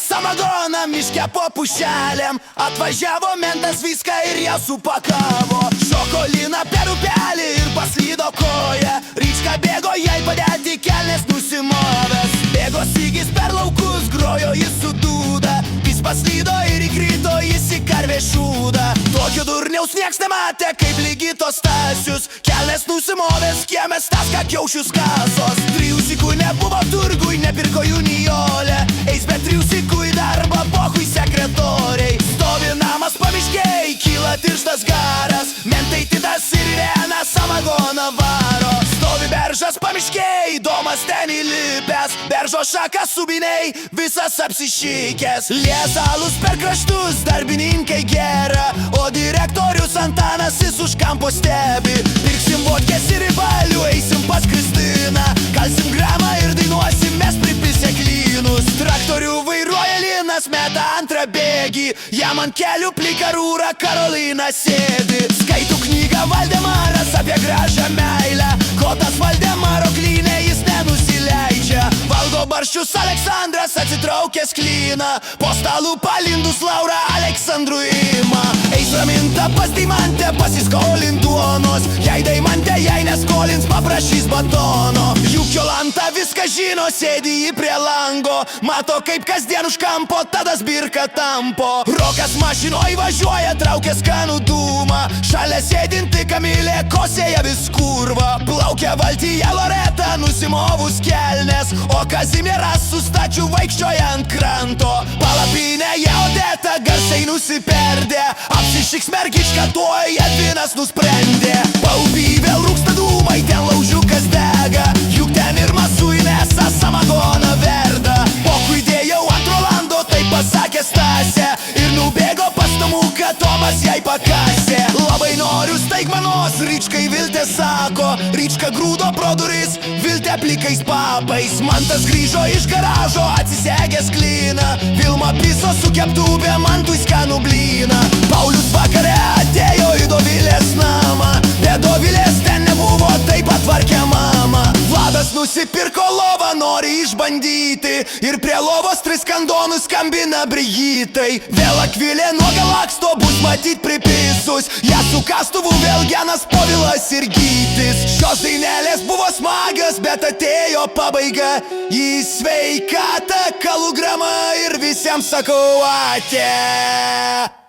Samagoną miške po pušelėm atvažiavo mentas, viską ir ją supakavo. Šokolina per upelį ir paslydo koja. Ryčka bėgo jai padėti, kelnes nusimovęs. Bėgo Sigis per laukus, grojo jis su dūda. Jis paslydo ir įkrito jis į karvės šūdą. Tokio durniaus nieks nematė, kaip Ligitos Stasius. Kelnes nusimovęs, kiemės taska kiaušius kasos. Trijų sykų nebuvo turgui, nepirko jų Nijolė. Eis be trijų sykų į darbą, pochui sekretoriai. Stovi namas pamiškėj, kyla tirštas garas. Mentai Titas ir Irena samagoną varo. Stovi beržas pamiškėj, domas ten įlipęs. Beržo šakas subiniai, visas apsišykęs. Liesalus per kraštus, darbininkai gera. O direktorius Antanas jis už kampo stebi. Pirksim vodkės ir ribalių, eisim pas Kristiną. Kalsim gramą ir dainuosim mes pripisę klynus. Traktorių vairuoja Linas, meta antrą bėgį. Jam ant kelių plika rūra Karolina sėdi. Skaitų knygą Valdemaras apie gražią meilę. Kotas Valdemaro klynė, jis nenusileidžia. Valgo barščius Aleksandras, atsitraukęs klyną. Po stalų palindus Laura Aleksandrų ima. Eis raminta pas Deimantę, pasiskolint duonos. Jei Deimantė jai neskolins, paprašys batono. Juk Jolanta viską žino, sėdi jį prie lango. Mato kaip kasdien už kampo, tada Zbirka tampo. Rokas mašinoj važiuoja, traukia skanų dūmą. Šalia sėdinti Kamilė kosėja vis kurva. Plaukia valtyje Loreta, nusimovus kelnes. O Kazimieras su stačiu vaikščioja ant kranto. Palapinėje Odeta garsiai nusiperdė. Apsišiks mergička, tuoj Edvinas nusprendė. Paupy vėl rūksta dūmai, ten laužiukas dega. Juk ten ir Masu Inesa samagoną verda. Pochui dėjau ant Rolando, tai pasakė Stasė. Ir nubėgo pas namuką, Tomas jai pakasė. Labai noriu staigmenos, Ryčkai Viltė sako. Ryčka grūdo pro duris, Viltė plikais papais. Mantas grįžo iš garažo, atsisegęs klyną. Vilma piso su keptuvė, Mantui skanų blyną. Paulius vakare atėjo į Dovilės namą. Bet Dovilės ten nebuvo, taip patvarkė mama. Vladas nusipirko lovą, nori išbandyti. Ir prie lovos tris skandonus skambina Brigitai. Vėl Akvilė nuo galaksto, bus matyt pripisus. Ja su kastuvu vėl Genas Povilas ir Gytis. Šios dainelės buvo smagios, bet atėjo pabaiga. Į sveikatą Kalugrama ir visiems sakau ate.